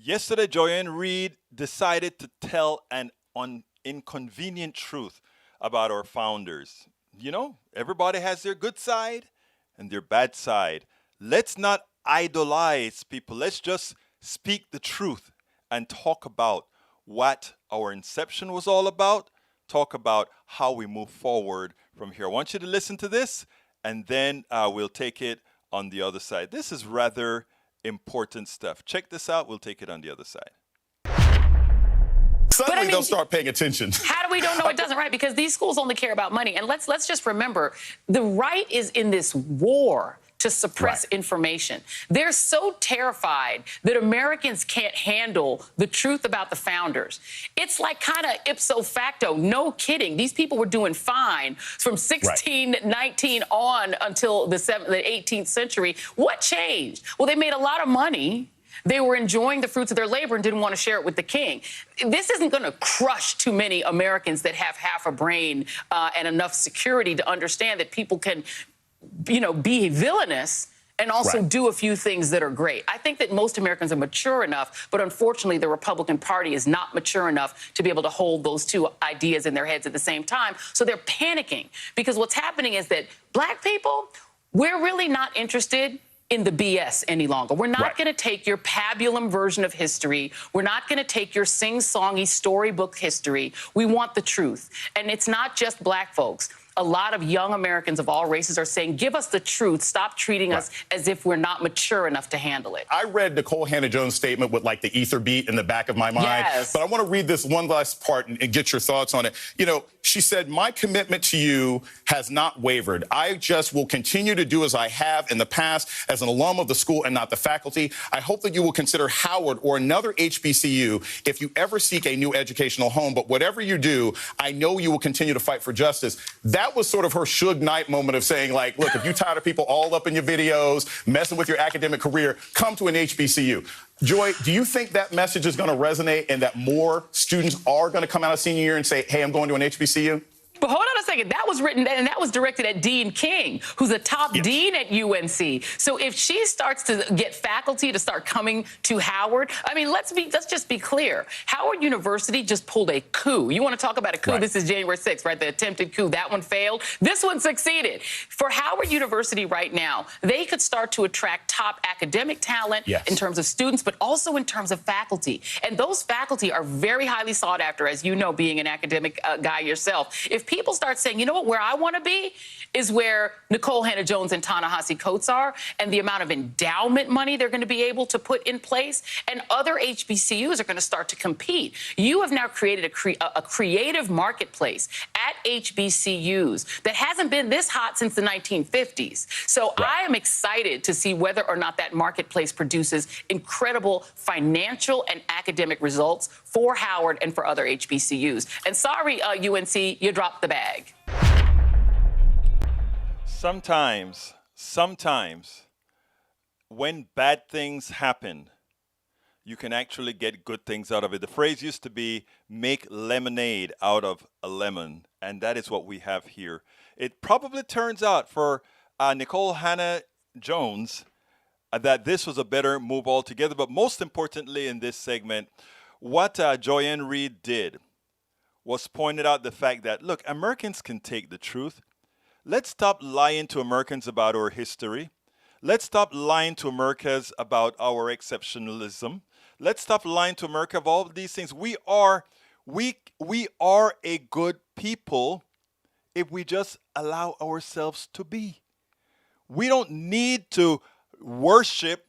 Yesterday, Joanne Reid decided to tell an inconvenient truth about our founders. You know, everybody has their good side and their bad side. Let's not idolize people. Let's just speak the truth and talk about what our inception was all about, talk about how we move forward from here. I want you to listen to this, and then we'll take it on the other side. This is rather important stuff. Check this out. We'll take it on the other side. Suddenly they'll start paying attention. How do we don't know it doesn't, right? Because these schools only care about money. And let's just remember, the right is in this war to suppress information. They're so terrified that Americans can't handle the truth about the founders. It's like kind of ipso facto, no kidding. These people were doing fine from 1619 on until the 18th century. What changed? Well, they made a lot of money. They were enjoying the fruits of their labor and didn't want to share it with the king. This isn't going to crush too many Americans that have half a brain and enough security to understand that people can, you know, be villainous and also do a few things that are great. I think that most Americans are mature enough, but unfortunately the Republican Party is not mature enough to be able to hold those two ideas in their heads at the same time. So they're panicking because what's happening is that black people, we're really not interested in the BS any longer. We're not going to take your pabulum version of history. We're not going to take your sing-songy storybook history. We want the truth. And it's not just black folks. A lot of young Americans of all races are saying, give us the truth. Stop treating us as if we're not mature enough to handle it. I read Nicole Hannah-Jones' statement with like the ether beat in the back of my mind. But I want to read this one last part and get your thoughts on it. You know, she said, my commitment to you has not wavered. I just will continue to do as I have in the past as an alum of the school and not the faculty. I hope that you will consider Howard or another HBCU if you ever seek a new educational home. But whatever you do, I know you will continue to fight for justice. That was sort of her Suge Knight moment of saying, like, look, if you're tired of people all up in your videos, messing with your academic career, come to an HBCU. Joy, do you think that message is going to resonate and that more students are going to come out of senior year and say, hey, I'm going to an HBCU? But hold on a second. That was written and that was directed at Dean King, who's a top dean at UNC. So if she starts to get faculty to start coming to Howard, I mean, let's just be clear. Howard University just pulled a coup. You want to talk about a coup? This is January 6th, right? The attempted coup. That one failed. This one succeeded. For Howard University right now, they could start to attract top academic talent in terms of students, but also in terms of faculty. And those faculty are very highly sought after, as you know, being an academic guy yourself. If people start saying, you know what, where I want to be is where Nicole Hannah-Jones and Ta-Nehisi Coates are, and the amount of endowment money they're going to be able to put in place, and other HBCUs are going to start to compete. You have now created a creative marketplace at HBCUs that hasn't been this hot since the 1950s. So I am excited to see whether or not that marketplace produces incredible financial and academic results for Howard and for other HBCUs. And sorry, UNC, you dropped the bag. Sometimes, when bad things happen, you can actually get good things out of it. The phrase used to be, make lemonade out of a lemon, and that is what we have here. It probably turns out for Nicole Hannah-Jones that this was a better move altogether, but most importantly in this segment, what Joanne Reid did was pointed out the fact that, look, Americans can take the truth. Let's stop lying to Americans about our history. Let's stop lying to Americans about our exceptionalism. Let's stop lying to America of all of these things. We are a good people if we just allow ourselves to be. We don't need to worship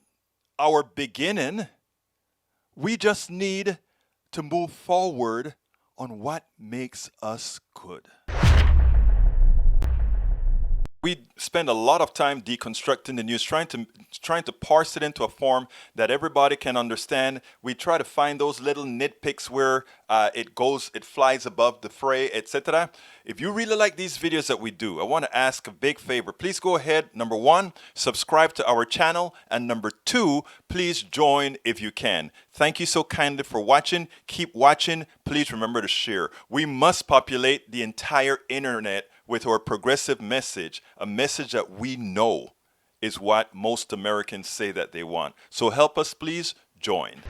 our beginning. We just need to move forward on what makes us good. We spend a lot of time deconstructing the news, trying to parse it into a form that everybody can understand. We try to find those little nitpicks where it flies above the fray, etc. If you really like these videos that we do, I want to ask a big favor. Please go ahead, number one, subscribe to our channel, and number two, please join if you can. Thank you so kindly for watching. Keep watching. Please remember to share. We must populate the entire internet with our progressive message, a message that we know is what most Americans say that they want. So help us, please join.